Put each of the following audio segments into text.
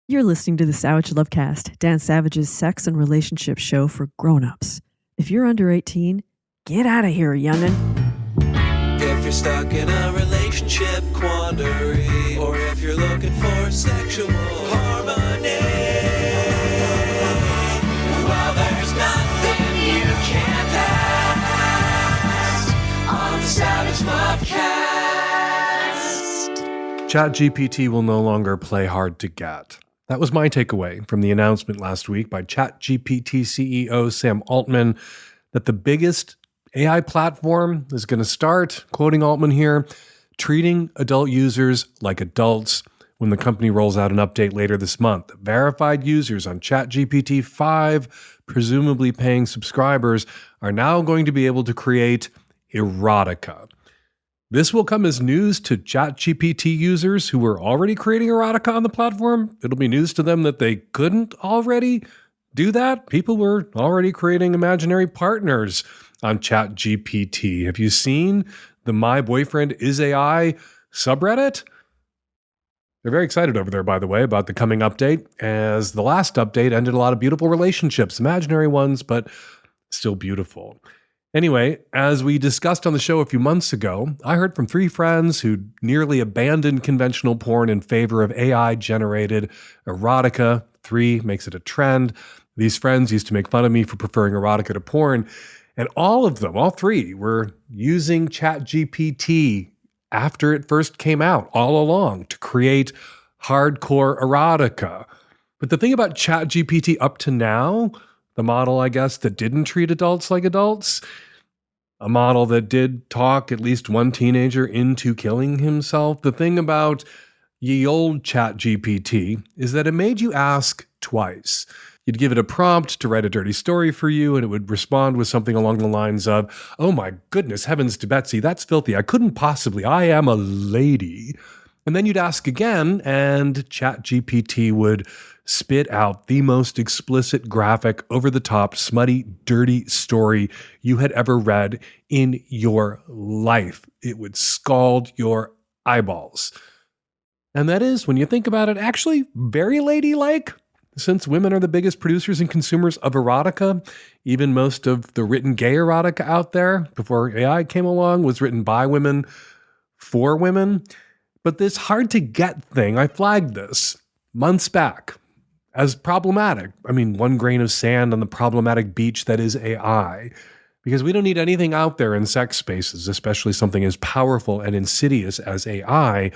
You're listening to the Savage Lovecast, Dan Savage's sex and relationship show for grown-ups. If you're under 18, get out of here, youngin'. If you're stuck in a relationship quandary, or if you're looking for sexual harmony, well, there's nothing you can't ask on the Savage Lovecast. ChatGPT will no longer play hard to get. That was my takeaway from the announcement last week by ChatGPT CEO Sam Altman that the biggest AI platform is going to start, quoting Altman here, treating adult users like adults when the company rolls out an update later this month. Verified users on ChatGPT 5, presumably paying subscribers, are now going to be able to create erotica. This will come as news to ChatGPT users who were already creating erotica on the platform. It'll be news to them that they couldn't already do that. People were already creating imaginary partners on ChatGPT. Have you seen the My Boyfriend Is AI subreddit? They're very excited over there, by the way, about the coming update, as the last update ended a lot of beautiful relationships, imaginary ones, but still beautiful. Anyway, as we discussed on the show a few months ago, I heard from 3 friends who nearly abandoned conventional porn in favor of AI-generated erotica. 3 makes it a trend. These friends used to make fun of me for preferring erotica to porn, and all of them, all 3, were using ChatGPT after it first came out all along to create hardcore erotica. But the thing about ChatGPT up to now, the model, I guess, that didn't treat adults like adults, a model that did talk at least one teenager into killing himself. The thing about ye old ChatGPT is that it made you ask twice. You'd give it a prompt to write a dirty story for you, and it would respond with something along the lines of, "Oh my goodness, heavens to Betsy, that's filthy. I couldn't possibly. I am a lady." And then you'd ask again, and ChatGPT would spit out the most explicit, graphic, over-the-top, smutty, dirty story you had ever read in your life. It would scald your eyeballs. And that is, when you think about it, actually very ladylike, since women are the biggest producers and consumers of erotica. Even most of the written gay erotica out there, before AI came along, was written by women for women. But this hard-to-get thing, I flagged this months back as problematic. I mean, one grain of sand on the problematic beach that is AI. Because we don't need anything out there in sex spaces, especially something as powerful and insidious as AI,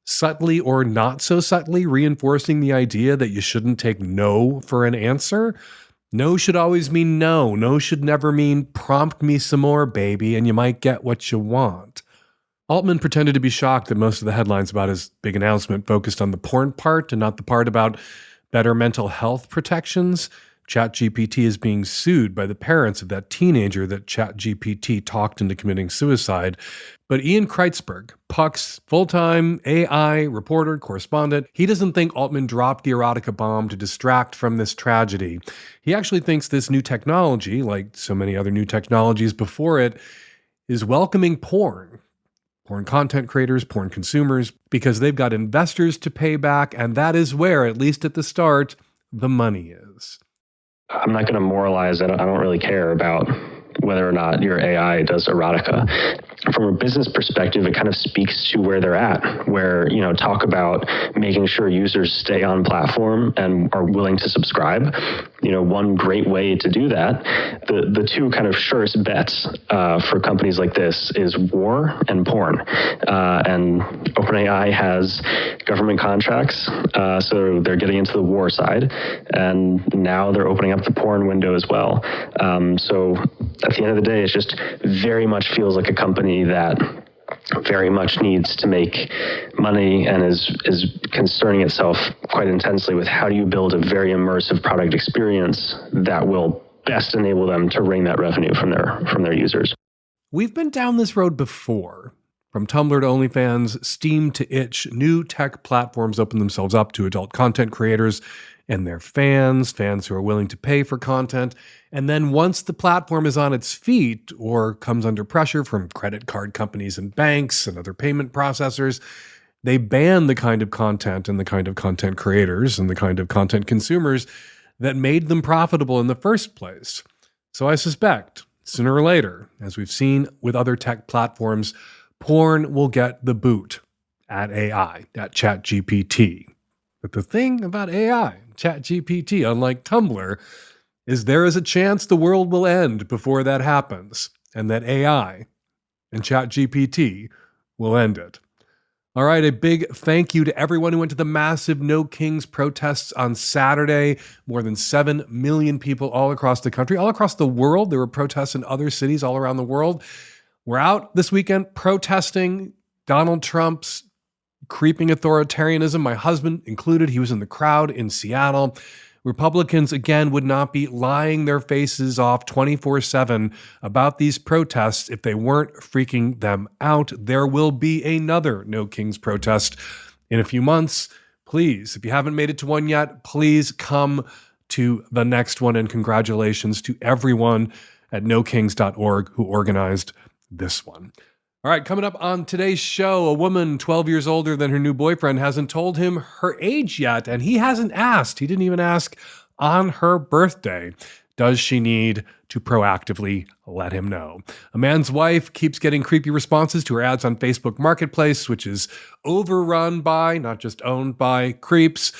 subtly or not so subtly reinforcing the idea that you shouldn't take no for an answer. No should always mean no. No should never mean prompt me some more, baby, and you might get what you want. Altman pretended to be shocked that most of the headlines about his big announcement focused on the porn part and not the part about better mental health protections. ChatGPT is being sued by the parents of that teenager that ChatGPT talked into committing suicide. But Ian Kreitzberg, Puck's full-time AI reporter, correspondent, he doesn't think Altman dropped the erotica bomb to distract from this tragedy. He actually thinks this new technology, like so many other new technologies before it, is welcoming porn content creators, porn consumers, because they've got investors to pay back, and that is where, at least at the start, the money is. I'm not going to moralize. I don't really care about whether or not your AI does erotica. From a business perspective, it kind of speaks to where they're at, where, talk about making sure users stay on platform and are willing to subscribe. One great way to do that, the 2 kind of surest bets for companies like this is war and porn. And OpenAI has government contracts, so they're getting into the war side, and now they're opening up the porn window as well. So at the end of the day, it just very much feels like a company that very much needs to make money and is concerning itself quite intensely with how do you build a very immersive product experience that will best enable them to wring that revenue from their users. We've been down this road before. From Tumblr to OnlyFans, Steam to Itch, new tech platforms open themselves up to adult content creators and their fans who are willing to pay for content. And then once the platform is on its feet or comes under pressure from credit card companies and banks and other payment processors, they ban the kind of content and the kind of content creators and the kind of content consumers that made them profitable in the first place. So I suspect, sooner or later, as we've seen with other tech platforms, porn will get the boot at AI, at ChatGPT. But the thing about AI, ChatGPT, unlike Tumblr, is there is a chance the world will end before that happens, and that AI and ChatGPT will end it. All right, a big thank you to everyone who went to the massive No Kings protests on Saturday. More than 7 million people all across the country, all across the world. There were protests in other cities all around the world. We're out this weekend protesting Donald Trump's creeping authoritarianism. My husband included. He was in the crowd in Seattle. Republicans, again, would not be lying their faces off 24/7 about these protests if they weren't freaking them out. There will be another No Kings protest in a few months. Please, if you haven't made it to one yet, please come to the next one. And congratulations to everyone at nokings.org who organized this one. All right, coming up on today's show, a woman 12 years older than her new boyfriend hasn't told him her age yet, and he hasn't asked. He didn't even ask on her birthday. Does she need to proactively let him know? A man's wife keeps getting creepy responses to her ads on Facebook Marketplace, which is overrun by, not just owned by, creeps.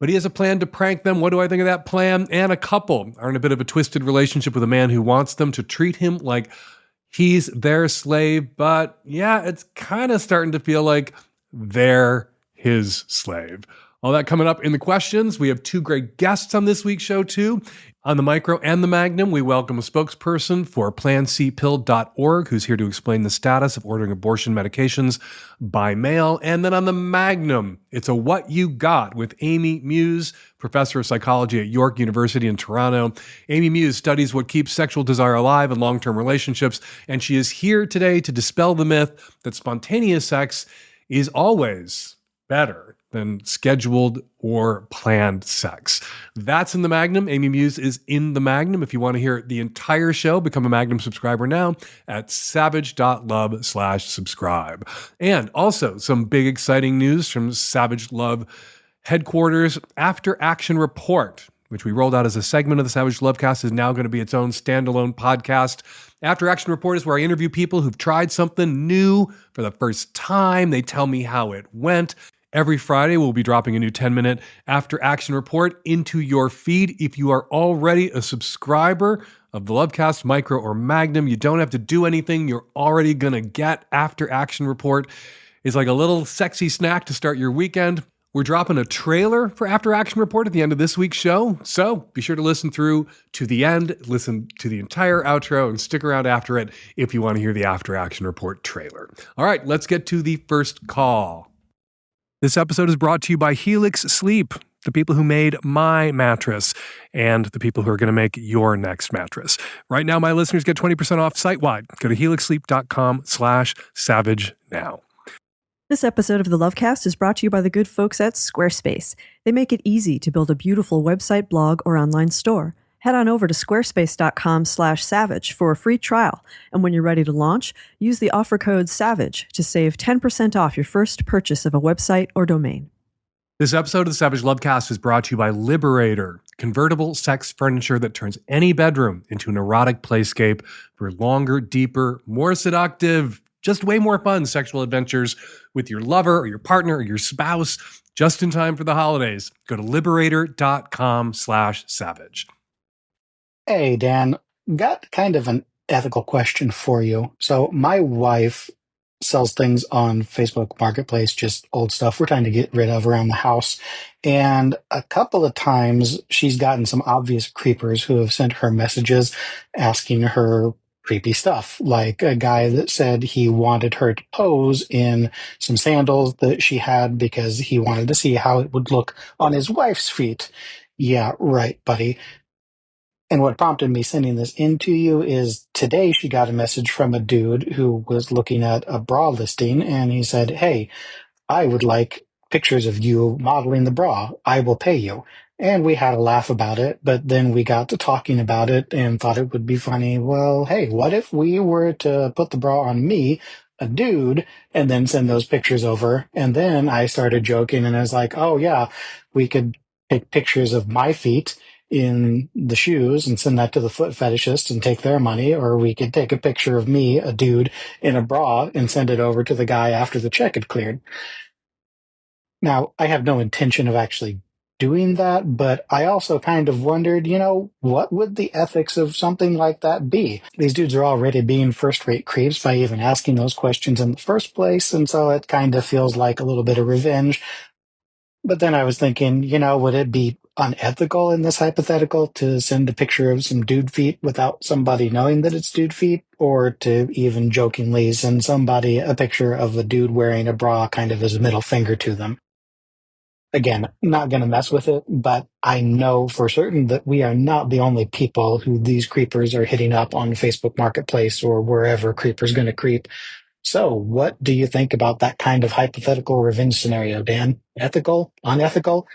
But he has a plan to prank them. What do I think of that plan? And a couple are in a bit of a twisted relationship with a man who wants them to treat him like he's their slave, but yeah, it's kind of starting to feel like they're his slave. All that coming up in the questions. We have two great guests on this week's show, too. On the Micro and the Magnum, we welcome a spokesperson for PlanCpill.org who's here to explain the status of ordering abortion medications by mail. And then on the Magnum, it's a What You Got with Amy Muise, professor of psychology at York University in Toronto. Amy Muise studies what keeps sexual desire alive in long-term relationships, and she is here today to dispel the myth that spontaneous sex is always better than scheduled or planned sex. That's in the Magnum. Amy Muise is in the Magnum. If you want to hear the entire show, become a Magnum subscriber now at savage.love/subscribe. And also some big exciting news from Savage Love headquarters. After Action Report, which we rolled out as a segment of the Savage Lovecast, is now going to be its own standalone podcast. After Action Report is where I interview people who've tried something new for the first time. They tell me how it went. Every Friday, we'll be dropping a new 10-minute After Action Report into your feed. If you are already a subscriber of the Lovecast, Micro, or Magnum, you don't have to do anything. You're already going to get After Action Report. It's like a little sexy snack to start your weekend. We're dropping a trailer for After Action Report at the end of this week's show, so be sure to listen through to the end, listen to the entire outro, and stick around after it if you want to hear the After Action Report trailer. All right, let's get to the first call. This episode is brought to you by Helix Sleep, the people who made my mattress and the people who are going to make your next mattress. Right now, my listeners get 20% off site-wide. Go to helixsleep.com/savage now. This episode of the Lovecast is brought to you by the good folks at Squarespace. They make it easy to build a beautiful website, blog, or online store. Head on over to squarespace.com/savage for a free trial. And when you're ready to launch, use the offer code SAVAGE to save 10% off your first purchase of a website or domain. This episode of the Savage Lovecast is brought to you by Liberator, convertible sex furniture that turns any bedroom into an erotic playscape for longer, deeper, more seductive, just way more fun sexual adventures with your lover or your partner or your spouse, just in time for the holidays. Go to liberator.com/savage. Hey, Dan, got kind of an ethical question for you. So my wife sells things on Facebook Marketplace, just old stuff we're trying to get rid of around the house. And a couple of times she's gotten some obvious creepers who have sent her messages asking her creepy stuff, like a guy that said he wanted her to pose in some sandals that she had because he wanted to see how it would look on his wife's feet. Yeah, right, buddy. And what prompted me sending this in to you is today she got a message from a dude who was looking at a bra listing, and he said, "Hey, I would like pictures of you modeling the bra. I will pay you." And we had a laugh about it, but then we got to talking about it and thought it would be funny. Well, hey, what if we were to put the bra on me, a dude and then send those pictures over. And then I started joking and I was like, oh yeah, we could take pictures of my feet in the shoes and send that to the foot fetishist and take their money. Or we could take a picture of me, a dude, in a bra and send it over to the guy after the check had cleared. Now, I have no intention of actually doing that, but I also kind of wondered, what would the ethics of something like that be? These dudes are already being first-rate creeps by even asking those questions in the first place, and so it kind of feels like a little bit of revenge. But then I was thinking, would it be unethical in this hypothetical to send a picture of some dude feet without somebody knowing that it's dude feet, or to even jokingly send somebody a picture of a dude wearing a bra kind of as a middle finger to them? Again, not going to mess with it, but I know for certain that we are not the only people who these creepers are hitting up on Facebook Marketplace or wherever creepers going to creep. So what do you think about that kind of hypothetical revenge scenario, Dan? Ethical? Unethical?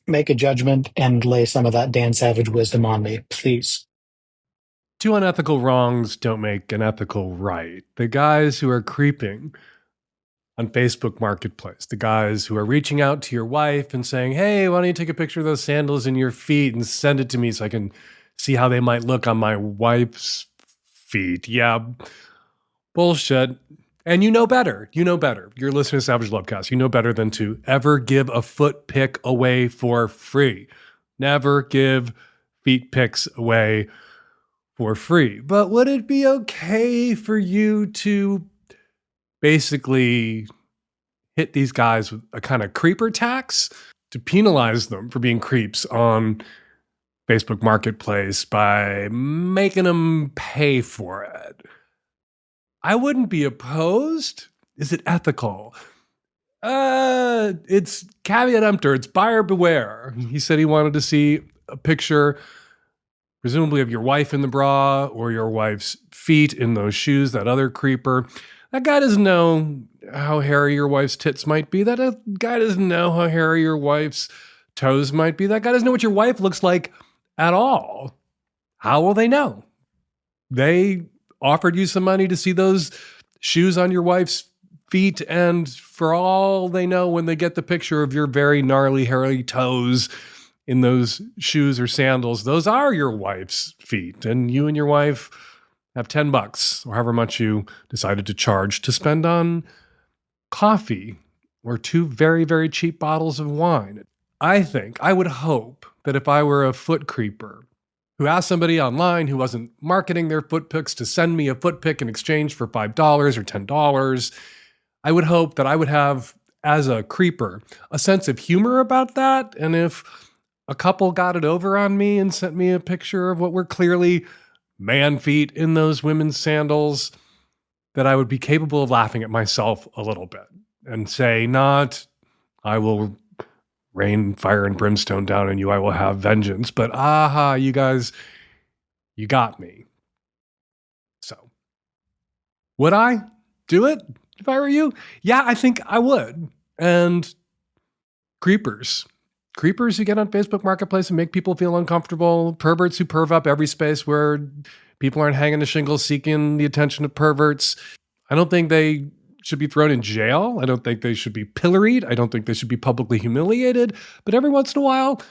Make a judgment and lay some of that Dan Savage wisdom on me, please. Two unethical wrongs don't make an ethical right. The guys who are creeping on Facebook Marketplace, the guys who are reaching out to your wife and saying, hey, why don't you take a picture of those sandals in your feet and send it to me so I can see how they might look on my wife's feet. Yeah, bullshit. And you know better. You know better. You're listening to Savage Lovecast. You know better than to ever give a foot pic away for free. Never give feet pics away for free. But would it be okay for you to basically hit these guys with a kind of creeper tax to penalize them for being creeps on Facebook Marketplace by making them pay for it? I wouldn't be opposed. Is it ethical? It's caveat emptor. It's buyer beware. He said he wanted to see a picture, presumably of your wife in the bra or your wife's feet in those shoes, that other creeper. That guy doesn't know how hairy your wife's tits might be. That guy doesn't know how hairy your wife's toes might be. That guy doesn't know what your wife looks like at all. How will they know? They offered you some money to see those shoes on your wife's feet, and for all they know, when they get the picture of your very gnarly, hairy toes in those shoes or sandals, those are your wife's feet, and you and your wife have $10 or however much you decided to charge to spend on coffee or 2 very, very cheap bottles of wine. I would hope that if I were a foot creeper who asked somebody online who wasn't marketing their foot pics to send me a foot pic in exchange for $5 or $10, I would hope that I would have, as a creeper, a sense of humor about that. And if a couple got it over on me and sent me a picture of what were clearly man feet in those women's sandals, that I would be capable of laughing at myself a little bit and say, not, I will rain fire and brimstone down on you, I will have vengeance, but aha, you guys, you got me. So, would I do it if I were you? Yeah, I think I would. And creepers who get on Facebook Marketplace and make people feel uncomfortable, perverts who perv up every space where people aren't hanging the shingles seeking the attention of perverts. I don't think they should be thrown in jail. I don't think they should be pilloried. I don't think they should be publicly humiliated. But every once in a while,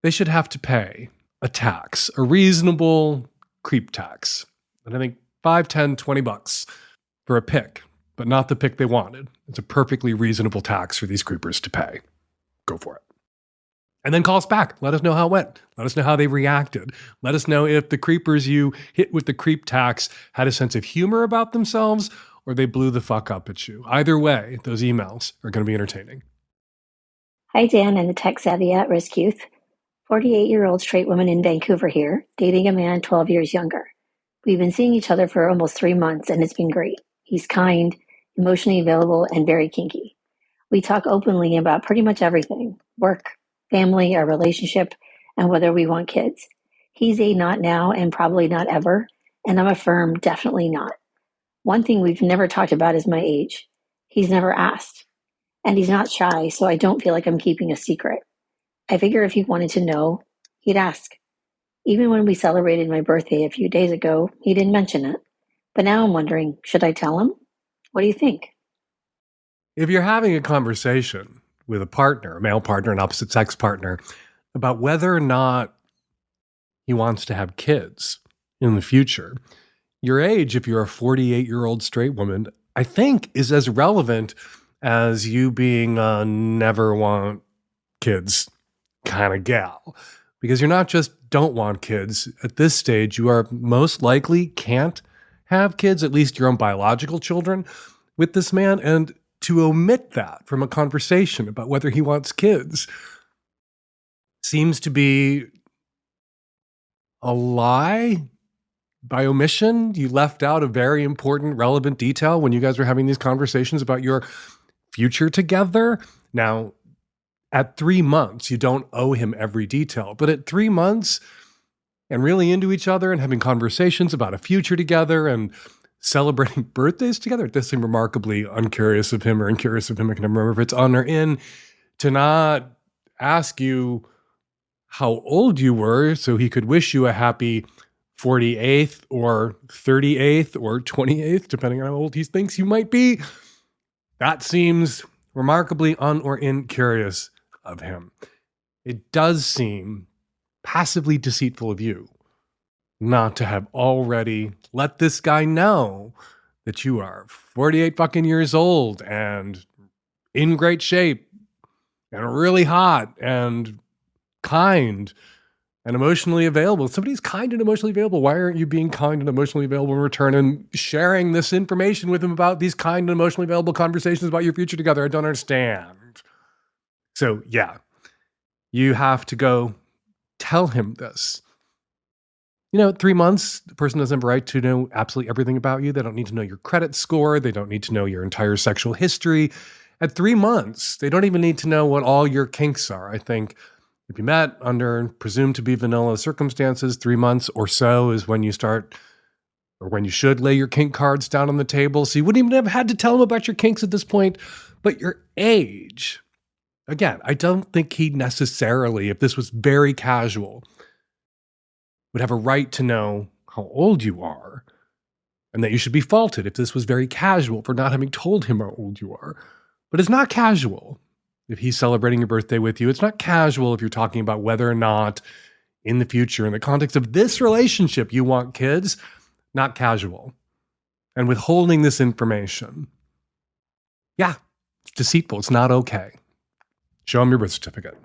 they should have to pay a tax, a reasonable creep tax. And I think $5, $10, $20 for a pic, but not the pic they wanted. It's a perfectly reasonable tax for these creepers to pay. Go for it. And then call us back. Let us know how it went. Let us know how they reacted. Let us know if the creepers you hit with the creep tax had a sense of humor about themselves or they blew the fuck up at you. Either way, those emails are going to be entertaining. Hi, Dan and the tech-savvy at-risk youth. 48-year-old straight woman in Vancouver here, dating a man 12 years younger. We've been seeing each other for almost 3 months, and it's been great. He's kind, emotionally available, and very kinky. We talk openly about pretty much everything: work, family, our relationship, and whether we want kids. He's a not now and probably not ever, and I'm a firm definitely not. One thing we've never talked about is my age. He's never asked. And he's not shy, so I don't feel like I'm keeping a secret. I figure if he wanted to know, he'd ask. Even when we celebrated my birthday a few days ago, he didn't mention it. But now I'm wondering, should I tell him? What do you think? If you're having a conversation with a partner, a male partner, an opposite sex partner, about whether or not he wants to have kids in the future, your age, if you're a 48-year-old straight woman, I think is as relevant as you being a never want kids kind of gal. Because you're not just don't want kids. At this stage, you are most likely can't have kids, at least your own biological children, with this man. And to omit that from a conversation about whether he wants kids seems to be a lie by omission. You left out a very important, relevant detail when you guys were having these conversations about your future together. Now, at 3 months, you don't owe him every detail, but at 3 months and really into each other and having conversations about a future together and celebrating birthdays together, it does seem remarkably uncurious of him or incurious of him. I can never remember if it's on or in, to not ask you how old you were so he could wish you a happy 48th or 38th or 28th, depending on how old he thinks you might be. That seems remarkably un or incurious of him. It does seem passively deceitful of you not to have already let this guy know that you are 48 fucking years old and in great shape and really hot and kind and emotionally available. If somebody's kind and emotionally available, why aren't you being kind and emotionally available in return and sharing this information with him about these kind and emotionally available conversations about your future together? I don't understand. So yeah, you have to go tell him this. You know, 3 months, the person doesn't have a right to know absolutely everything about you. They don't need to know your credit score. They don't need to know your entire sexual history. At 3 months, they don't even need to know what all your kinks are. I think if you met under presumed to be vanilla circumstances, 3 months or so is when you start, or when you should lay your kink cards down on the table. So you wouldn't even have had to tell him about your kinks at this point. But your age, again, I don't think he necessarily, if this was very casual, would have a right to know how old you are, and that you should be faulted if this was very casual for not having told him how old you are. But it's not casual if he's celebrating your birthday with you. It's not casual if you're talking about whether or not in the future, in the context of this relationship, you want kids. Not casual. And withholding this information, yeah, it's deceitful. It's not okay. Show him your birth certificate.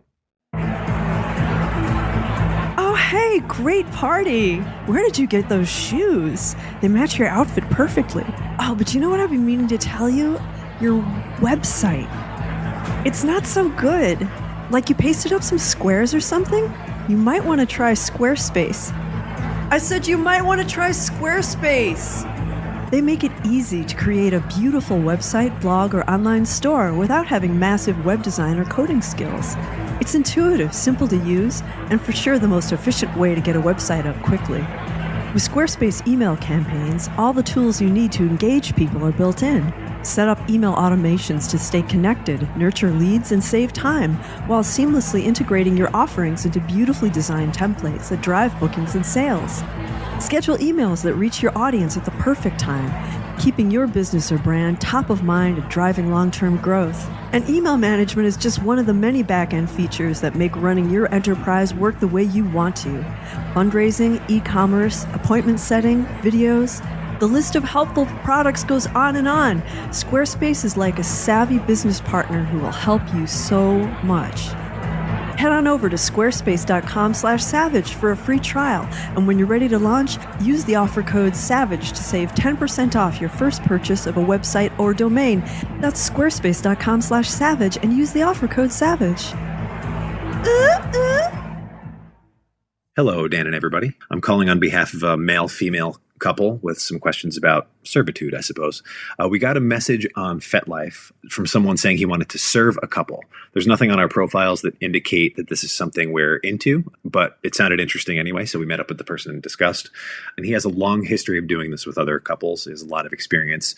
Hey, great party. Where did you get those shoes? They match your outfit perfectly. Oh, but you know what I've been meaning to tell you? Your website. It's not so good. Like you pasted up some squares or something? You might want to try Squarespace. I said you might want to try Squarespace. They make it easy to create a beautiful website, blog, or online store without having massive web design or coding skills. It's intuitive, simple to use, and for sure the most efficient way to get a website up quickly. With Squarespace email campaigns, all the tools you need to engage people are built in. Set up email automations to stay connected, nurture leads, and save time, while seamlessly integrating your offerings into beautifully designed templates that drive bookings and sales. Schedule emails that reach your audience at the perfect time, keeping your business or brand top of mind and driving long-term growth. And email management is just one of the many back-end features that make running your enterprise work the way you want to. Fundraising, e-commerce, appointment setting, videos. The list of helpful products goes on and on. Squarespace is like a savvy business partner who will help you so much. Head on over to squarespace.com/savage for a free trial. And when you're ready to launch, use the offer code SAVAGE to save 10% off your first purchase of a website or domain. That's squarespace.com/savage and use the offer code SAVAGE. Hello, Dan and everybody. I'm calling on behalf of a male-female couple with some questions about servitude, I suppose. We got a message on FetLife from someone saying he wanted to serve a couple. There's nothing on our profiles that indicate that this is something we're into, but it sounded interesting anyway, so we met up with the person and discussed. And he has a long history of doing this with other couples. He has a lot of experience.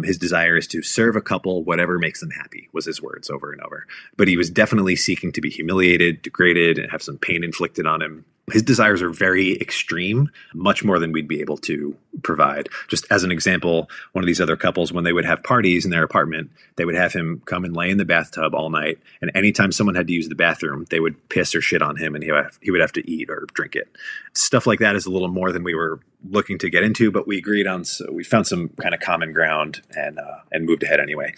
His desire is to serve a couple, whatever makes them happy, was his words over and over. But he was definitely seeking to be humiliated, degraded, and have some pain inflicted on him. His desires are very extreme, much more than we'd be able to provide. Just as an example, one of these other couples, when they would have parties in their apartment, they would have him come and lay in the bathtub all night. And anytime someone had to use the bathroom, they would piss or shit on him and he would have to eat or drink it. Stuff like that is a little more than we were looking to get into, but we agreed on, so we found some kind of common ground and moved ahead anyway.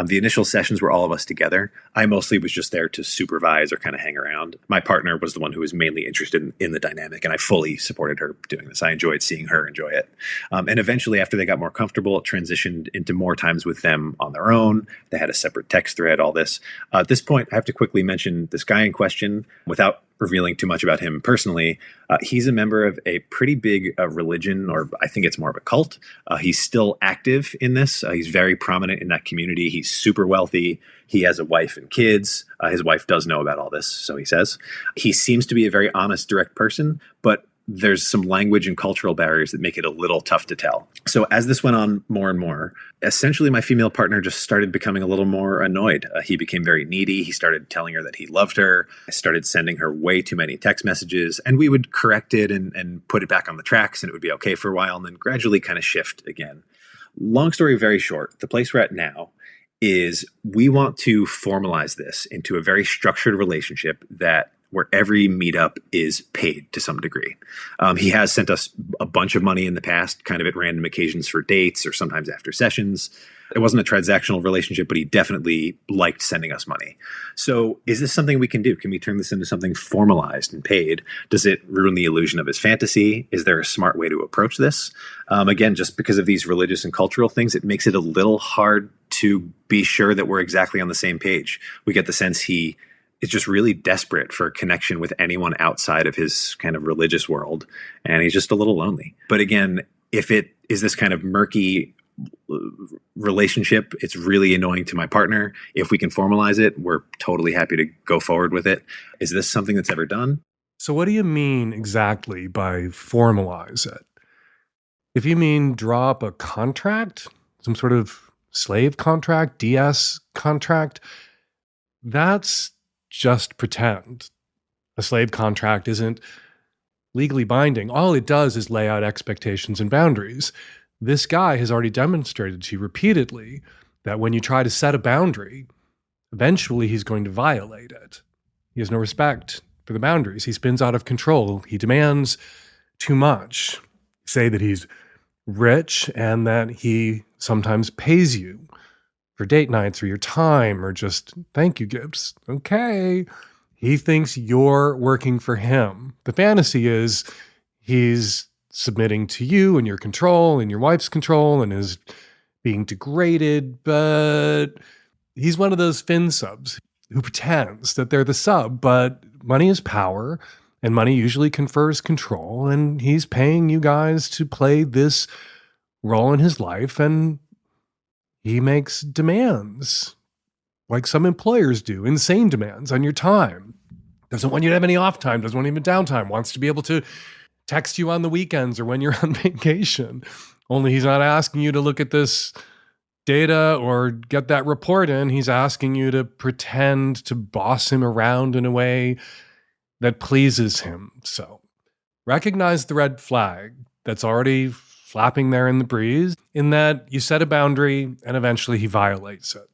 The initial sessions were all of us together. I mostly was just there to supervise or kind of hang around. My partner was the one who was mainly interested in the dynamic, and I fully supported her doing this. I enjoyed seeing her enjoy it. And eventually, after they got more comfortable, it transitioned into more times with them on their own. They had a separate text thread, all this. At this point, I have to quickly mention this guy in question without revealing too much about him personally. He's a member of a pretty big religion, or I think it's more of a cult. He's still active in this. He's very prominent in that community. He's super wealthy. He has a wife and kids. His wife does know about all this, so he says. He seems to be a very honest, direct person, but there's some language and cultural barriers that make it a little tough to tell. So as this went on more and more, essentially my female partner just started becoming a little more annoyed. He became very needy. He started telling her that he loved her. I started sending her way too many text messages, and we would correct it and put it back on the tracks, and it would be okay for a while, and then gradually kind of shift again. Long story very short, the place we're at now is we want to formalize this into a very structured relationship where every meetup is paid to some degree. He has sent us a bunch of money in the past, kind of at random occasions for dates or sometimes after sessions. It wasn't a transactional relationship, but he definitely liked sending us money. So is this something we can do? Can we turn this into something formalized and paid? Does it ruin the illusion of his fantasy? Is there a smart way to approach this? Again, just because of these religious and cultural things, it makes it a little hard to be sure that we're exactly on the same page. We get the sense he is just really desperate for a connection with anyone outside of his kind of religious world, and he's just a little lonely. But again, if it is this kind of murky relationship, it's really annoying to my partner. If we can formalize it, we're totally happy to go forward with it. Is this something that's ever done? So what do you mean exactly by formalize it? If you mean draw up a contract, some sort of slave contract, DS contract, that's just pretend. A slave contract isn't legally binding. All it does is lay out expectations and boundaries. This guy has already demonstrated to you repeatedly that when you try to set a boundary, eventually he's going to violate it. He has no respect for the boundaries. He spins out of control. He demands too much. Say that he's rich and that he sometimes pays you for date nights or your time or just thank you gifts. Okay. He thinks you're working for him. The fantasy is he's submitting to you and your control and your wife's control and is being degraded, but he's one of those fin subs who pretends that they're the sub, but money is power and money usually confers control, and he's paying you guys to play this role in his life, and he makes demands like some employers do, insane demands on your time. Doesn't want you to have any off time, doesn't want any downtime, wants to be able to text you on the weekends or when you're on vacation. Only he's not asking you to look at this data or get that report in. He's asking you to pretend to boss him around in a way that pleases him. So recognize the red flag that's already flapping there in the breeze, in that you set a boundary and eventually he violates it.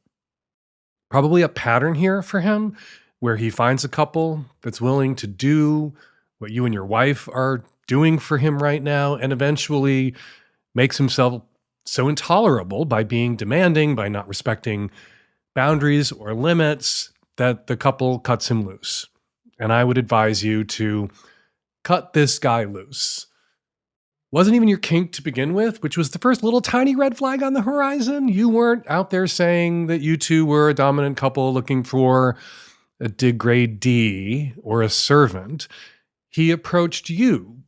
Probably a pattern here for him where he finds a couple that's willing to do what you and your wife are doing for him right now, and eventually makes himself so intolerable by being demanding, by not respecting boundaries or limits, that the couple cuts him loose. And I would advise you to cut this guy loose. Wasn't even your kink to begin with, which was the first little tiny red flag on the horizon. You weren't out there saying that you two were a dominant couple looking for a degradee or a servant. He approached you.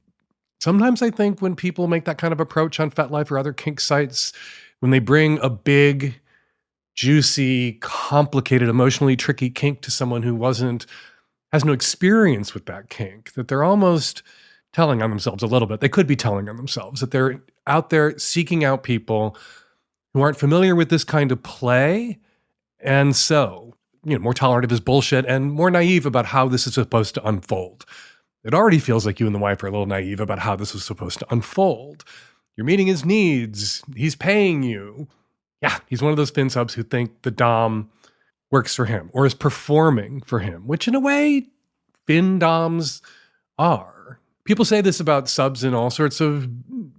Sometimes I think when people make that kind of approach on FetLife or other kink sites, when they bring a big, juicy, complicated, emotionally tricky kink to someone who has no experience with that kink, that they're almost telling on themselves a little bit. They could be telling on themselves that they're out there seeking out people who aren't familiar with this kind of play, and so, more tolerant of his bullshit and more naive about how this is supposed to unfold. It already feels like you and the wife are a little naive about how this was supposed to unfold. You're meeting his needs. He's paying you. Yeah, he's one of those fin subs who think the dom works for him or is performing for him, which in a way, fin doms are. People say this about subs in all sorts of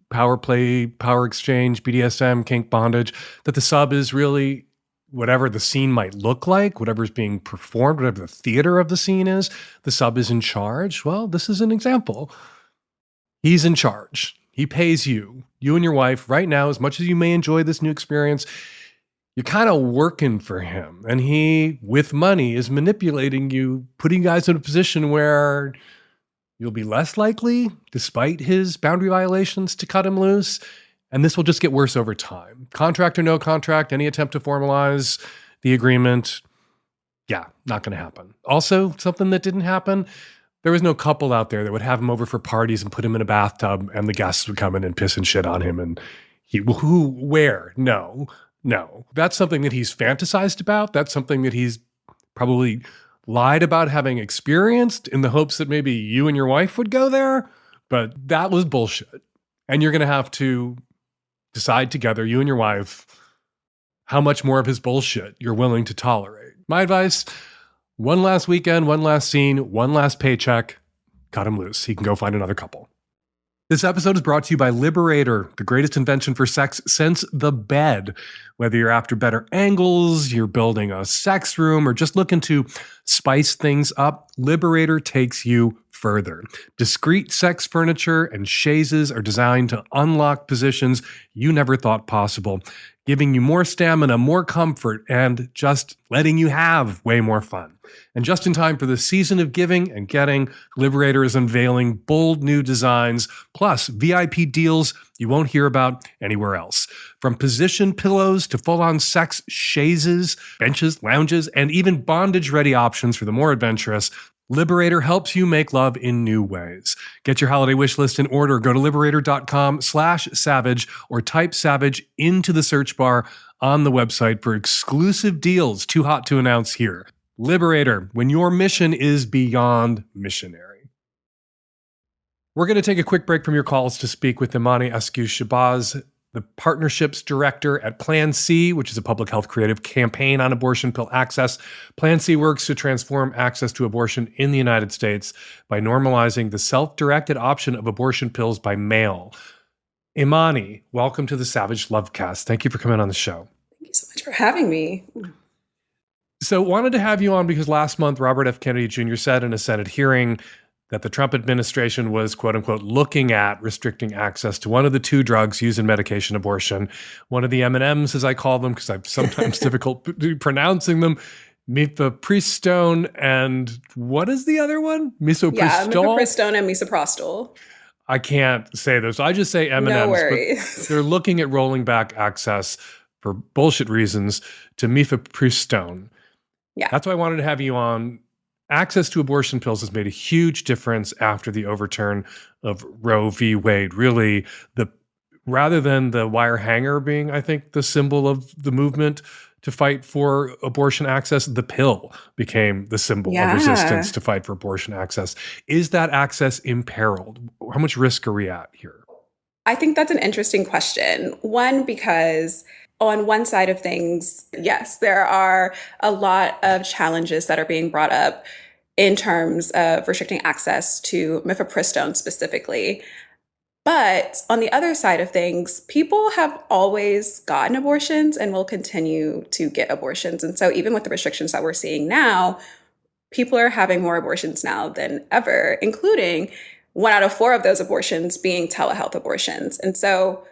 power play, power exchange, BDSM, kink bondage, that the sub is really whatever the scene might look like, whatever's being performed, whatever the theater of the scene is, the sub is in charge. Well, this is an example. He's in charge. He pays you and your wife right now, as much as you may enjoy this new experience, you're kind of working for him. And he, with money, is manipulating you, putting you guys in a position where you'll be less likely, despite his boundary violations, to cut him loose. And this will just get worse over time. Contract or no contract, any attempt to formalize the agreement, yeah, not going to happen. Also, something that didn't happen, there was no couple out there that would have him over for parties and put him in a bathtub and the guests would come in and piss and shit on him. And where? No. That's something that he's fantasized about. That's something that he's probably lied about having experienced in the hopes that maybe you and your wife would go there. But that was bullshit. And you're going to have to decide together, you and your wife, how much more of his bullshit you're willing to tolerate. My advice, one last weekend, one last scene, one last paycheck, cut him loose. He can go find another couple. This episode is brought to you by Liberator, the greatest invention for sex since the bed. Whether you're after better angles, you're building a sex room, or just looking to spice things up, Liberator takes you further. Discrete sex furniture and chaises are designed to unlock positions you never thought possible, giving you more stamina, more comfort, and just letting you have way more fun. And just in time for the season of giving and getting, Liberator is unveiling bold new designs, plus VIP deals you won't hear about anywhere else. From position pillows to full-on sex chaises, benches, lounges, and even bondage-ready options for the more adventurous, Liberator helps you make love in new ways. Get your holiday wish list in order. Go to liberator.com/savage or type savage into the search bar on the website for exclusive deals too hot to announce here. Liberator, when your mission is beyond missionary. We're going to take a quick break from your calls to speak with Imani Askew-Shabazz, the Partnerships Director at Plan C, which is a public health creative campaign on abortion pill access. Plan C works to transform access to abortion in the United States by normalizing the self-directed option of abortion pills by mail. Imani, welcome to the Savage Lovecast. Thank you for coming on the show. Thank you so much for having me. So wanted to have you on because last month, Robert F. Kennedy Jr. said in a Senate hearing that the Trump administration was, quote unquote, looking at restricting access to one of the two drugs used in medication abortion. One of the M&Ms, as I call them, because I'm sometimes difficult pronouncing them, mifepristone, and what is the other one? Misoprostol? Yeah, mifepristone and misoprostol. I can't say those. I just say M&Ms. No worries. But they're looking at rolling back access for bullshit reasons to mifepristone. Yeah. That's why I wanted to have you on. Access to abortion pills has made a huge difference after the overturn of Roe v. Wade. Really, rather than the wire hanger being, I think, the symbol of the movement to fight for abortion access, the pill became the symbol of resistance to fight for abortion access. Is that access imperiled? How much risk are we at here? I think that's an interesting question. One, because on one side of things, yes, there are a lot of challenges that are being brought up in terms of restricting access to mifepristone specifically. But on the other side of things, people have always gotten abortions and will continue to get abortions. And so even with the restrictions that we're seeing now, people are having more abortions now than ever, including 1 out of 4 of those abortions being telehealth abortions. And so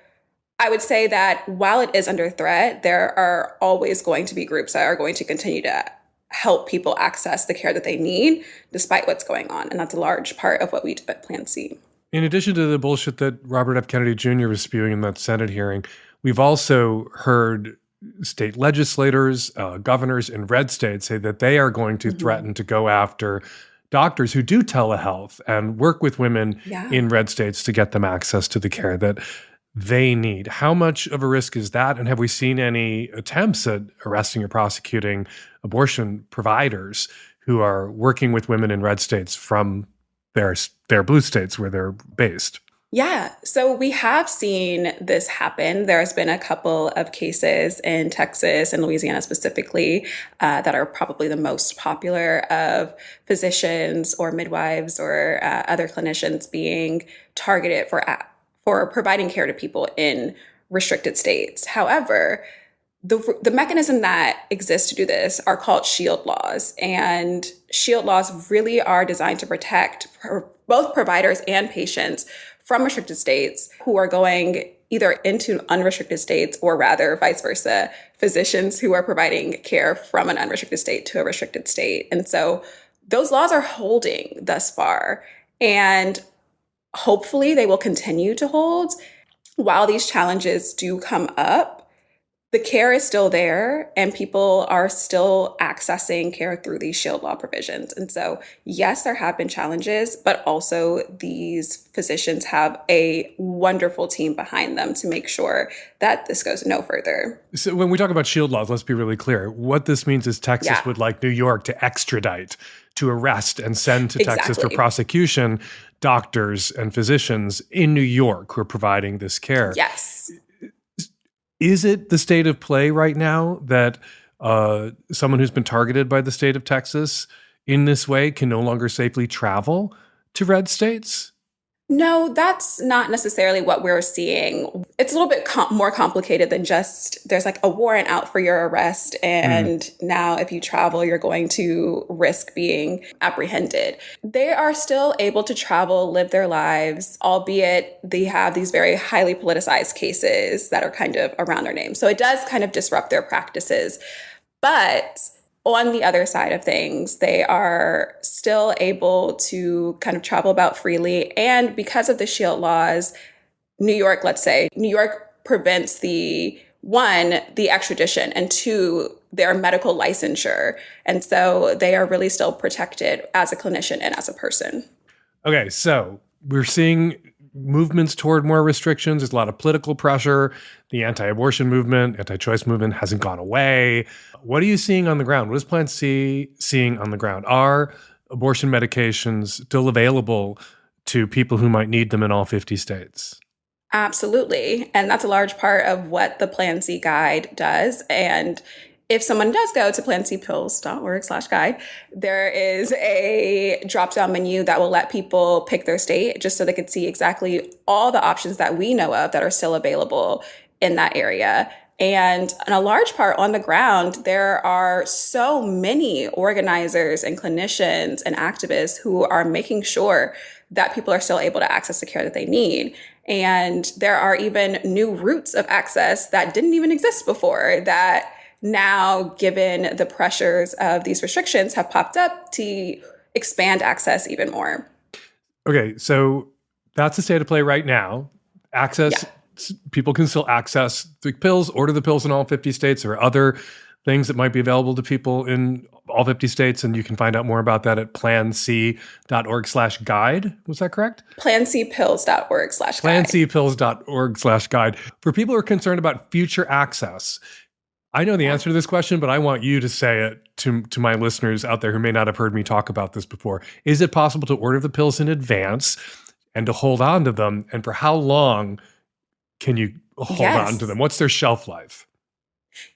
I would say that while it is under threat, there are always going to be groups that are going to continue to help people access the care that they need, despite what's going on. And that's a large part of what we do at Plan C. In addition to the bullshit that Robert F. Kennedy Jr. was spewing in that Senate hearing, we've also heard state legislators, governors in red states say that they are going to threaten to go after doctors who do telehealth and work with women in red states to get them access to the care that they need. How much of a risk is that? And have we seen any attempts at arresting or prosecuting abortion providers who are working with women in red states from their blue states where they're based. Yeah, so we have seen this happen. There's been a couple of cases in Texas and Louisiana specifically that are probably the most popular of physicians or midwives or other clinicians being targeted for providing care to people in restricted states. However, the mechanism that exists to do this are called shield laws. And shield laws really are designed to protect both providers and patients from restricted states who are going either into unrestricted states or rather vice versa, physicians who are providing care from an unrestricted state to a restricted state. And so those laws are holding thus far. And hopefully they will continue to hold while these challenges do come up. The care is still there and people are still accessing care through these shield law provisions. And so, yes, there have been challenges, but also these physicians have a wonderful team behind them to make sure that this goes no further. So when we talk about shield laws, let's be really clear. What this means is Texas would like New York to extradite, to arrest and send to Texas for prosecution doctors and physicians in New York who are providing this care. Yes. Is it the state of play right now that someone who's been targeted by the state of Texas in this way can no longer safely travel to red states? No, that's not necessarily what we're seeing. It's a little bit more complicated than just there's like a warrant out for your arrest. And now if you travel, you're going to risk being apprehended. They are still able to travel, live their lives, albeit they have these very highly politicized cases that are kind of around their name. So it does kind of disrupt their practices. But on the other side of things, they are still able to kind of travel about freely. And because of the shield laws, New York, let's say, New York prevents the extradition, and two, their medical licensure. And so they are really still protected as a clinician and as a person. Okay, so we're seeing movements toward more restrictions. There's a lot of political pressure. The anti-abortion movement, anti-choice movement hasn't gone away. What are you seeing on the ground? What is Plan C seeing on the ground? Are abortion medications still available to people who might need them in all 50 states? Absolutely. And that's a large part of what the Plan C guide does. And if someone does go to plancpills.org/guide, there is a drop-down menu that will let people pick their state just so they can see exactly all the options that we know of that are still available in that area. And in a large part on the ground, there are so many organizers and clinicians and activists who are making sure that people are still able to access the care that they need. And there are even new routes of access that didn't even exist before that now, given the pressures of these restrictions, have popped up to expand access even more. Okay, so that's the state of play right now. People can still access the pills, order the pills in all 50 states. There are other things that might be available to people in all 50 states, and you can find out more about that at planc.org/guide. Was that correct? plancpills.org/guide. plancpills.org/guide. For people who are concerned about future access, I know the answer to this question, but I want you to say it to my listeners out there who may not have heard me talk about this before. Is it possible to order the pills in advance and to hold on to them? And for how long can you hold on to them? What's their shelf life?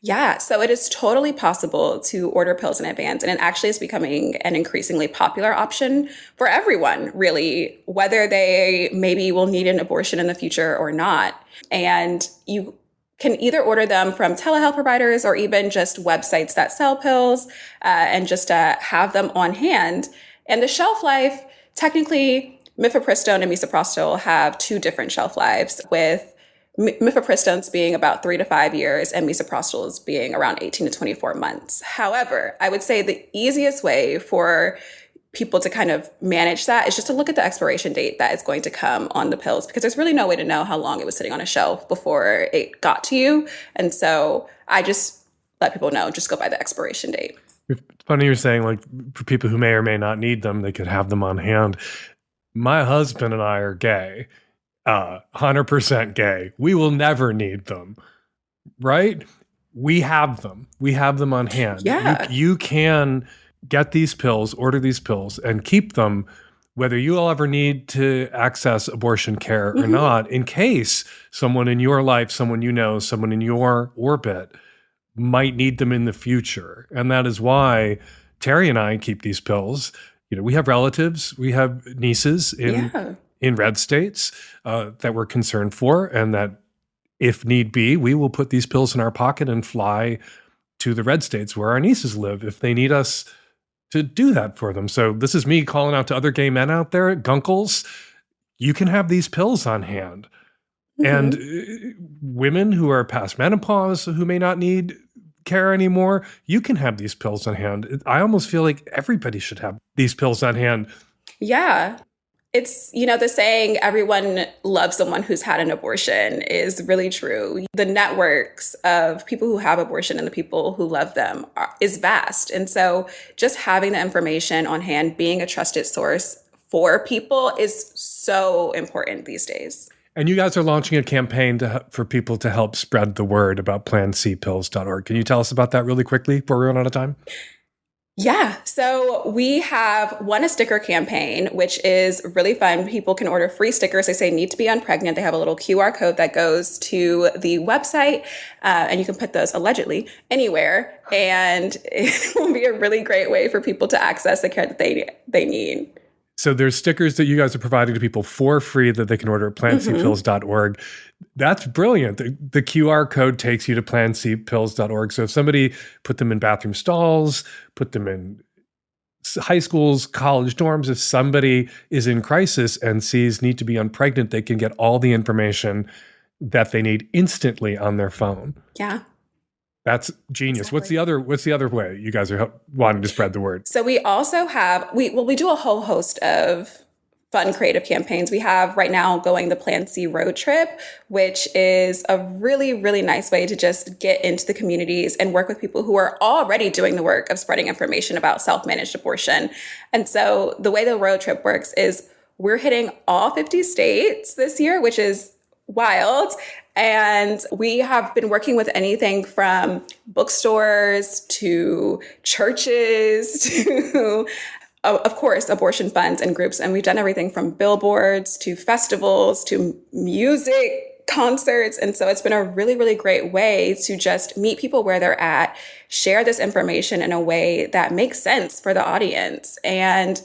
Yeah, so it is totally possible to order pills in advance, and it actually is becoming an increasingly popular option for everyone, really, whether they maybe will need an abortion in the future or not. And you can either order them from telehealth providers or even just websites that sell pills and just have them on hand. And the shelf life, technically, mifepristone and misoprostol have two different shelf lives, with mifepristone's being about 3 to 5 years and misoprostol's being around 18 to 24 months. However, I would say the easiest way for people to kind of manage that is just to look at the expiration date that is going to come on the pills, because there's really no way to know how long it was sitting on a shelf before it got to you. And so I just let people know, just go by the expiration date. It's funny you're saying, like, for people who may or may not need them, they could have them on hand. My husband and I are gay, 100% gay. We will never need them, right? We have them. We have them on hand. Yeah. You can get these pills, order these pills, and keep them whether you all ever need to access abortion care or not, in case someone in your life, someone you know, someone in your orbit might need them in the future. And that is why Terry and I keep these pills. We have relatives, we have nieces in red states that we're concerned for, and that if need be, we will put these pills in our pocket and fly to the red states where our nieces live if they need us to do that for them. So this is me calling out to other gay men out there, gunkles, you can have these pills on hand. And women who are past menopause, who may not need care anymore, you can have these pills on hand. I almost feel like everybody should have these pills on hand. Yeah. It's, the saying, everyone loves someone who's had an abortion is really true. The networks of people who have abortion and the people who love them is vast. And so just having the information on hand, being a trusted source for people is so important these days. And you guys are launching a campaign for people to help spread the word about PlanCpills.org. Can you tell us about that really quickly before we run out of time? Yeah. So we have a sticker campaign, which is really fun. People can order free stickers. They say need to be unpregnant. They have a little QR code that goes to the website, and you can put those allegedly anywhere. And it will be a really great way for people to access the care that they need. So there's stickers that you guys are providing to people for free that they can order at PlanCpills.org. That's brilliant. The QR code takes you to PlanCpills.org. So if somebody put them in bathroom stalls, put them in high schools, college dorms, if somebody is in crisis and sees need to be unpregnant, they can get all the information that they need instantly on their phone. Yeah. That's genius. Exactly. What's the other way you guys are wanting to spread the word? So we also have, we do a whole host of fun creative campaigns. We have right now going the Plan C road trip, which is a really, really nice way to just get into the communities and work with people who are already doing the work of spreading information about self-managed abortion. And so the way the road trip works is we're hitting all 50 states this year, which is wild. And we have been working with anything from bookstores to churches to, of course, abortion funds and groups. And we've done everything from billboards to festivals to music concerts. And so it's been a really, really great way to just meet people where they're at, share this information in a way that makes sense for the audience. And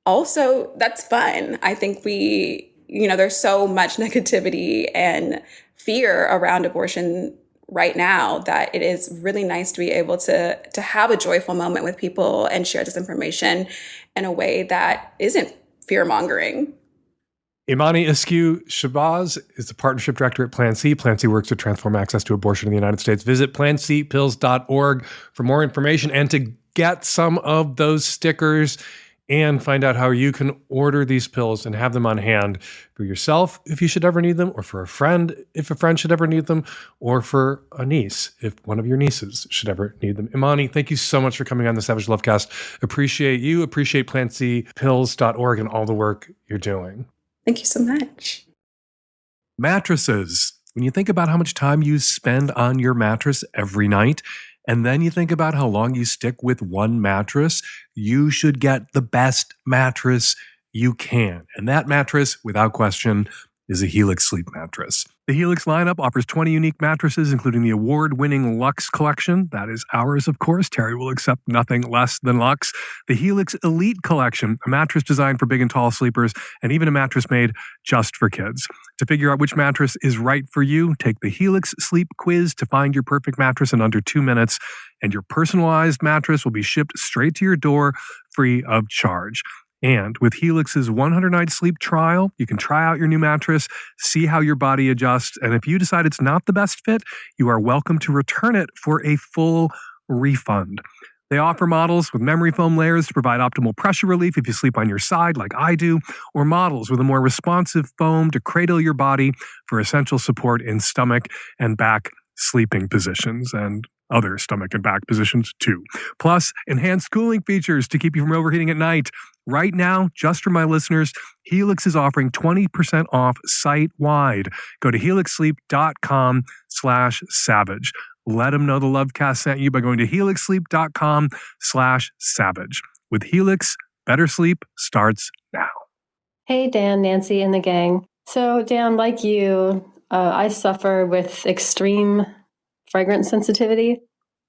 also, that's fun. I think there's so much negativity and fear around abortion right now that it is really nice to be able to have a joyful moment with people and share this information in a way that isn't fear-mongering. Imani Askew-Shabazz is the partnership director at Plan C. Plan C works to transform access to abortion in the United States. Visit PlanCpills.org for more information and to get some of those stickers and find out how you can order these pills and have them on hand for yourself if you should ever need them, or for a friend if a friend should ever need them, or for a niece if one of your nieces should ever need them. Imani, thank you so much for coming on the Savage Lovecast. Appreciate you, appreciate PlanCpills.org and all the work you're doing. Thank you so much. Mattresses. When you think about how much time you spend on your mattress every night, and then you think about how long you stick with one mattress, you should get the best mattress you can. And that mattress, without question, is a Helix Sleep mattress. The Helix lineup offers 20 unique mattresses, including the award-winning Luxe collection. That is ours, of course. Terry will accept nothing less than Luxe. The Helix Elite collection, a mattress designed for big and tall sleepers, and even a mattress made just for kids. To figure out which mattress is right for you, take the Helix Sleep Quiz to find your perfect mattress in under 2 minutes, and your personalized mattress will be shipped straight to your door free of charge. And with Helix's 100-night sleep trial, you can try out your new mattress, see how your body adjusts, and if you decide it's not the best fit, you are welcome to return it for a full refund. They offer models with memory foam layers to provide optimal pressure relief if you sleep on your side like I do, or models with a more responsive foam to cradle your body for essential support in stomach and back sleeping positions, and other stomach and back positions too. Plus, enhanced cooling features to keep you from overheating at night. Right now, just for my listeners, Helix is offering 20% off site-wide. Go to helixsleep.com/savage. Let them know the Lovecast sent you by going to helixsleep.com/savage. With Helix, better sleep starts now. Hey, Dan, Nancy, and the gang. So, Dan, like you, I suffer with extreme fragrance sensitivity.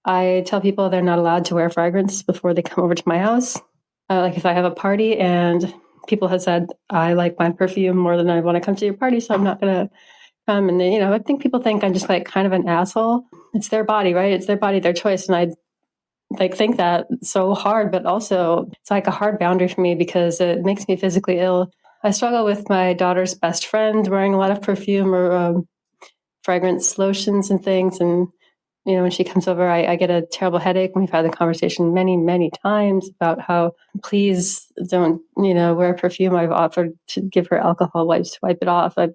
I tell people they're not allowed to wear fragrance before they come over to my house. Like if I have a party and people have said, I like my perfume more than I want to come to your party, so I'm not going to come. And, I think people think I'm just like kind of an asshole. It's their body, right? It's their body, their choice. And I think that so hard, but also it's like a hard boundary for me because it makes me physically ill. I struggle with my daughter's best friend wearing a lot of perfume or fragrance lotions and things. And, when she comes over, I get a terrible headache. We've had the conversation many, many times about how please don't, wear perfume. I've offered to give her alcohol wipes to wipe it off. I've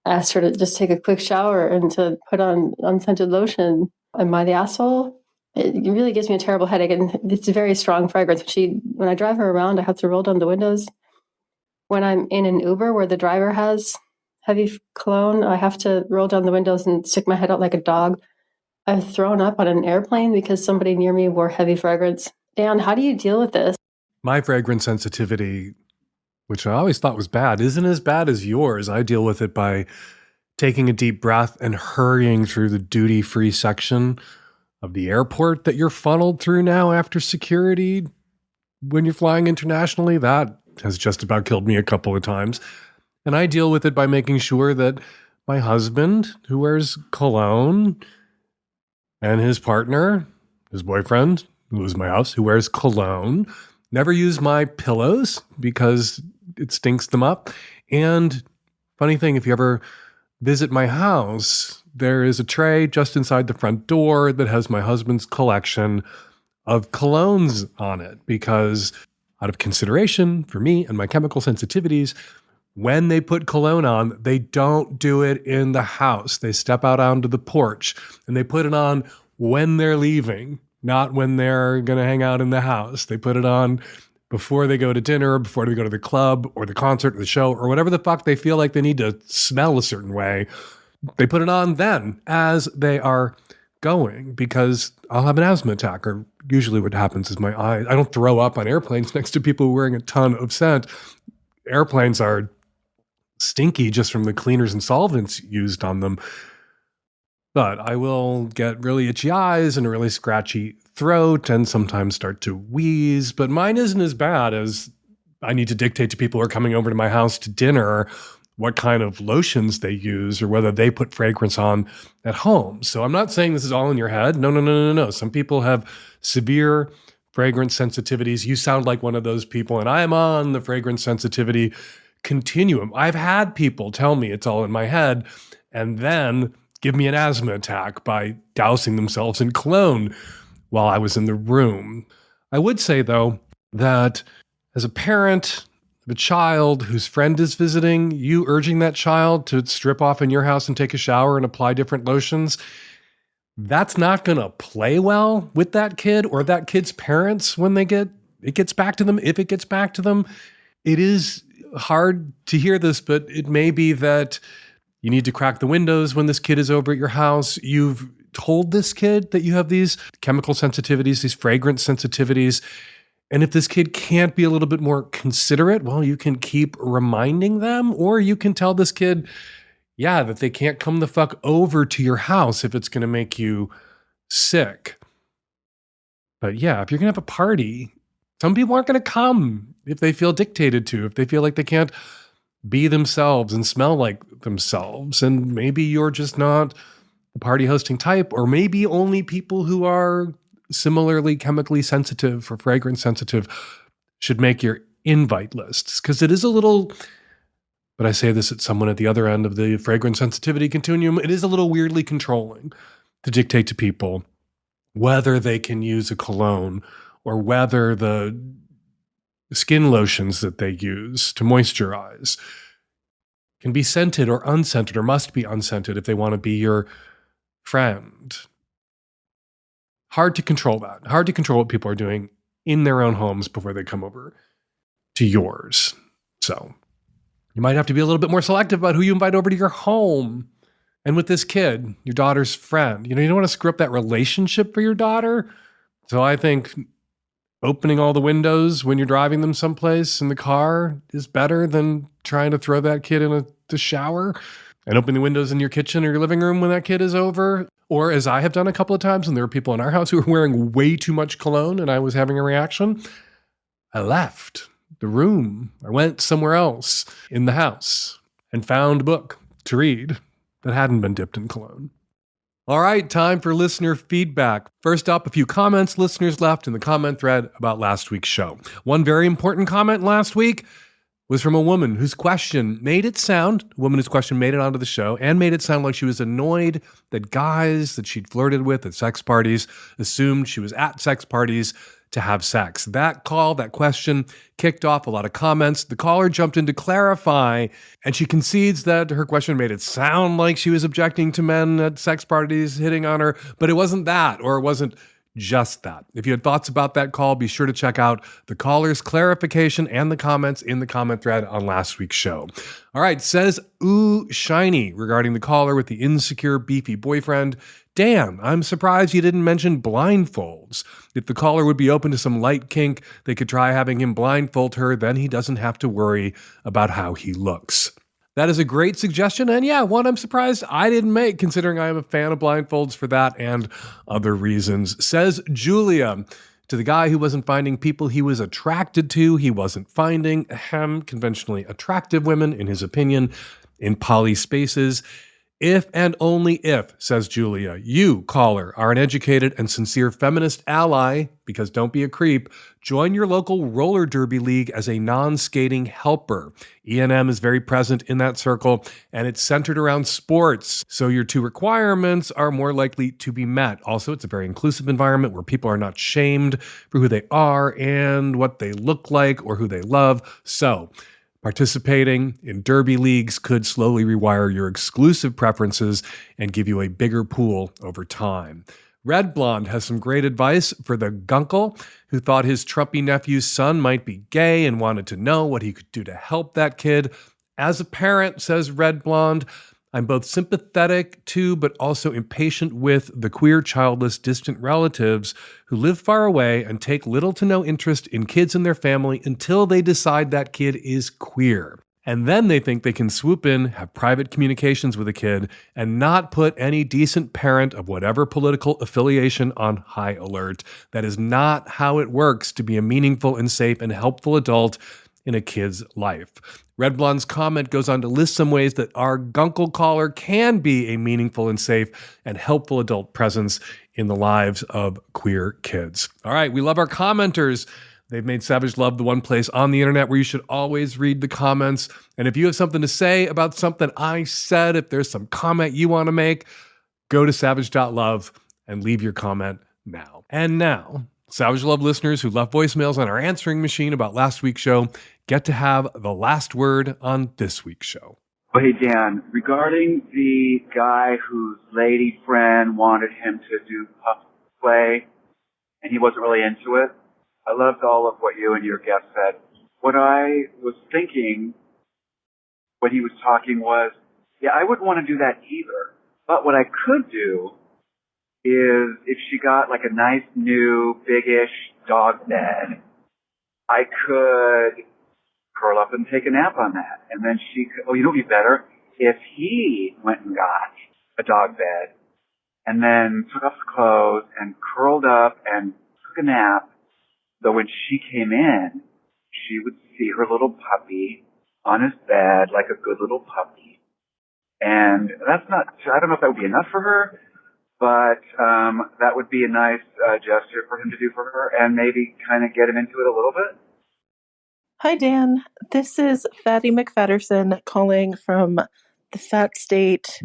asked her to just take a quick shower and to put on unscented lotion. Am I the asshole? It really gives me a terrible headache. And it's a very strong fragrance. When I drive her around, I have to roll down the windows. When I'm in an Uber where the driver has heavy cologne, I have to roll down the windows and stick my head out like a dog. I've thrown up on an airplane because somebody near me wore heavy fragrance. Dan, how do you deal with this? My fragrance sensitivity, which I always thought was bad, isn't as bad as yours. I deal with it by taking a deep breath and hurrying through the duty-free section of the airport that you're funneled through now after security when you're flying internationally. That has just about killed me a couple of times. And I deal with it by making sure that my husband, who wears cologne, and his partner, his boyfriend, who lives in my house, who wears cologne, never use my pillows because it stinks them up. And funny thing, if you ever visit my house, there is a tray just inside the front door that has my husband's collection of colognes on it because out of consideration for me and my chemical sensitivities, when they put cologne on, they don't do it in the house. They step out onto the porch and they put it on when they're leaving, not when they're going to hang out in the house. They put it on before they go to dinner, before they go to the club or the concert or the show or whatever the fuck they feel like they need to smell a certain way. They put it on then as they are going because I'll have an asthma attack, or usually what happens is my eyes. I don't throw up on airplanes next to people wearing a ton of scent. Airplanes are stinky just from the cleaners and solvents used on them. But I will get really itchy eyes and a really scratchy throat and sometimes start to wheeze. But mine isn't as bad as I need to dictate to people who are coming over to my house to dinner what kind of lotions they use or whether they put fragrance on at home. So I'm not saying this is all in your head. No. Some people have severe fragrance sensitivities. You sound like one of those people, and I am on the fragrance sensitivity continuum. I've had people tell me it's all in my head and then give me an asthma attack by dousing themselves in cologne while I was in the room. I would say, though, that as a parent of a child whose friend is visiting, you urging that child to strip off in your house and take a shower and apply different lotions, that's not going to play well with that kid or that kid's parents when it gets back to them, if it gets back to them. It is hard to hear this, but it may be that you need to crack the windows when this kid is over at your house. You've told this kid that you have these chemical sensitivities, these fragrance sensitivities. And if this kid can't be a little bit more considerate, well, you can keep reminding them, or you can tell this kid, that they can't come the fuck over to your house if it's going to make you sick. But if you're going to have a party, some people aren't going to come if they feel dictated to, if they feel like they can't be themselves and smell like themselves. And maybe you're just not the party hosting type, or maybe only people who are similarly chemically sensitive or fragrance sensitive should make your invite lists. Because it is a little, but I say this at someone at the other end of the fragrance sensitivity continuum, it is a little weirdly controlling to dictate to people whether they can use a cologne or whether the skin lotions that they use to moisturize can be scented or unscented or must be unscented if they want to be your friend. Hard to control that. Hard to control what people are doing in their own homes before they come over to yours. So you might have to be a little bit more selective about who you invite over to your home. And with this kid, your daughter's friend, you don't want to screw up that relationship for your daughter. So I think opening all the windows when you're driving them someplace in the car is better than trying to throw that kid in the shower and opening the windows in your kitchen or your living room when that kid is over. Or as I have done a couple of times when there were people in our house who were wearing way too much cologne and I was having a reaction, I left the room. I went somewhere else in the house and found a book to read that hadn't been dipped in cologne. All right, time for listener feedback. First up, a few comments listeners left in the comment thread about last week's show. One very important comment last week was from a woman whose question made it sound onto the show and made it sound like she was annoyed that guys that she'd flirted with at sex parties assumed she was at sex parties to have sex. That question kicked off a lot of comments. The caller jumped in to clarify, and she concedes that her question made it sound like she was objecting to men at sex parties hitting on her, but it wasn't that, or it wasn't just that. If you had thoughts about that call, be sure to check out the caller's clarification and the comments in the comment thread on last week's show. All right, says Ooh Shiny regarding the caller with the insecure, beefy boyfriend. Dan, I'm surprised you didn't mention blindfolds. If the caller would be open to some light kink, they could try having him blindfold her, then he doesn't have to worry about how he looks. That is a great suggestion, and yeah, one I'm surprised I didn't make, considering I am a fan of blindfolds for that and other reasons. Says Julia, to the guy who wasn't finding people he was attracted to, he wasn't finding conventionally attractive women, in his opinion, in poly spaces. If and only if, says Julia, you, caller, are an educated and sincere feminist ally, because don't be a creep, join your local roller derby league as a non-skating helper. E&M is very present in that circle, and it's centered around sports, so your two requirements are more likely to be met. Also, it's a very inclusive environment where people are not shamed for who they are and what they look like or who they love. So, participating in derby leagues could slowly rewire your exclusive preferences and give you a bigger pool over time. Red Blonde has some great advice for the gunkle who thought his Trumpy nephew's son might be gay and wanted to know what he could do to help that kid. As a parent, says Red Blonde, I'm both sympathetic to but also impatient with the queer, childless, distant relatives who live far away and take little to no interest in kids and their family until they decide that kid is queer. And then they think they can swoop in, have private communications with a kid, and not put any decent parent of whatever political affiliation on high alert. That is not how it works to be a meaningful and safe and helpful adult in a kid's life. Red Blonde's comment goes on to list some ways that our gunkle caller can be a meaningful and safe and helpful adult presence in the lives of queer kids. All right, we love our commenters. They've made Savage Love the one place on the internet where you should always read the comments. And if you have something to say about something I said, if there's some comment you want to make, go to savage.love and leave your comment now. And now, Savage Love listeners who left voicemails on our answering machine about last week's show get to have the last word on this week's show. Oh, hey, Dan. Regarding the guy whose lady friend wanted him to do puff play and he wasn't really into it, I loved all of what you and your guest said. What I was thinking when he was talking was, yeah, I wouldn't want to do that either. But what I could do is if she got like a nice new big-ish dog bed, I could curl up and take a nap on that. And then she could, oh, you know what would be better? If he went and got a dog bed and then took off his clothes and curled up and took a nap, so when she came in, she would see her little puppy on his bed like a good little puppy. And that's not, I don't know if that would be enough for her, but that would be a nice gesture for him to do for her and maybe kind of get him into it a little bit. Hi, Dan. This is Fatty McFatterson calling from the Fat State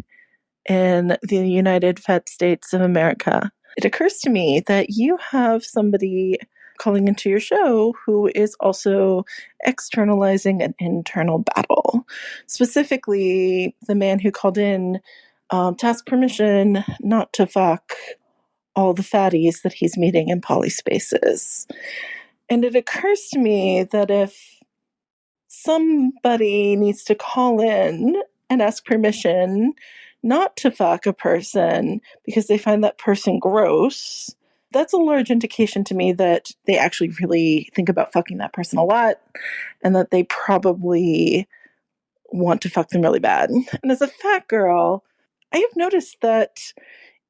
in the United Fat States of America. It occurs to me that you have somebody calling into your show who is also externalizing an internal battle. Specifically, the man who called in to ask permission not to fuck all the fatties that he's meeting in poly spaces. And it occurs to me that if somebody needs to call in and ask permission not to fuck a person because they find that person gross, That's a large indication to me that they actually really think about fucking that person a lot and that they probably want to fuck them really bad. And as a fat girl, I have noticed that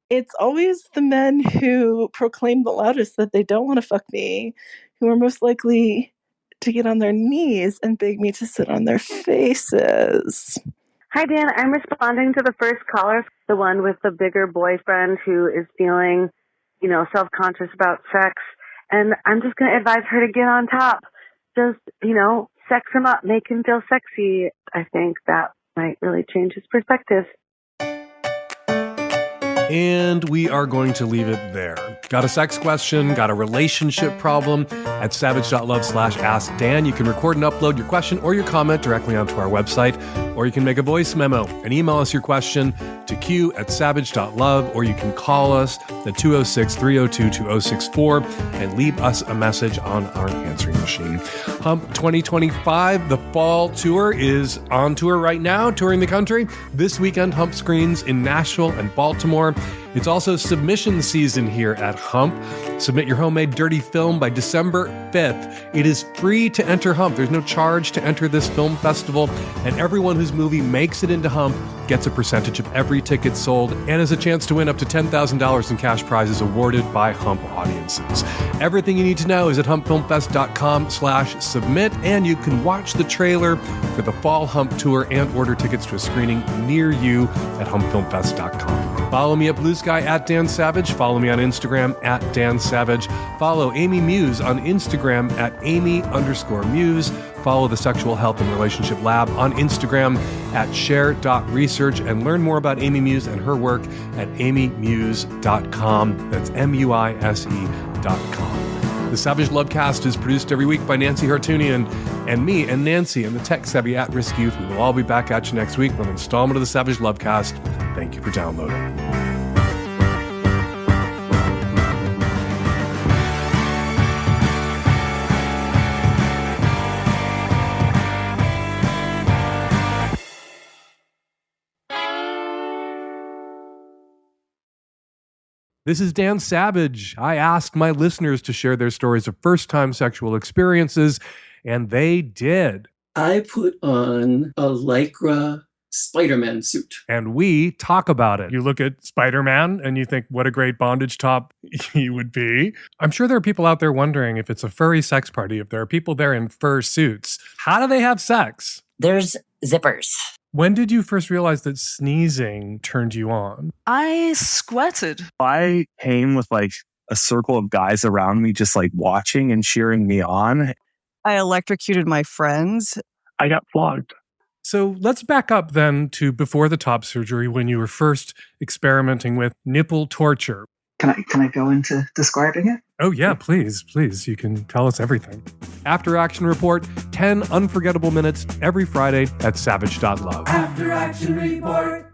it's always the men who proclaim the loudest that they don't want to fuck me who are most likely to get on their knees and beg me to sit on their faces. Hi, Dan. I'm responding to the first caller, the one with the bigger boyfriend who is feeling, self-conscious about sex. And I'm just going to advise her to get on top. Just, sex him up, make him feel sexy. I think that might really change his perspective. And we are going to leave it there. Got a sex question? Got a relationship problem? At savage.love/askdan, you can record and upload your question or your comment directly onto our website, or you can make a voice memo and email us your question to q@savage.love, or you can call us at 206-302-2064 and leave us a message on our answering machine. Hump 2025, the fall tour, is on tour right now, touring the country. This weekend, Hump screens in Nashville and Baltimore. It's also submission season here at Hump. Submit your homemade dirty film by December 5th. It is free to enter Hump. There's no charge to enter this film festival, and everyone whose movie makes it into Hump gets a percentage of every ticket sold and has a chance to win up to $10,000 in cash prizes awarded by Hump audiences. Everything you need to know is at humpfilmfest.com/submit, and you can watch the trailer for the Fall Hump Tour and order tickets to a screening near you at humpfilmfest.com. Follow me at Blue Sky at Dan Savage. Follow me on Instagram at Dan Savage. Follow Amy Muise on Instagram at Amy_Muse. Follow the Sexual Health and Relationship Lab on Instagram at share.research, and learn more about Amy Muise and her work at amymuse.com. That's MUISE.com. The Savage Lovecast is produced every week by Nancy Hartunian and me and Nancy and the tech-savvy at-risk youth. We will all be back at you next week with an installment of the Savage Lovecast. Thank you for downloading. This is Dan Savage. I asked my listeners to share their stories of first-time sexual experiences, and they did. I put on a Lycra Spider-Man suit. And we talk about it. You look at Spider-Man and you think, what a great bondage top he would be. I'm sure there are people out there wondering if it's a furry sex party, if there are people there in fur suits. How do they have sex? There's zippers. When did you first realize that sneezing turned you on? I sweated. I came with like a circle of guys around me just like watching and cheering me on. I electrocuted my friends. I got flogged. So let's back up then to before the top surgery, when you were first experimenting with nipple torture. Can I go into describing it? Oh yeah, please. You can tell us everything. After Action Report, 10 unforgettable minutes every Friday at savage.love. After Action Report.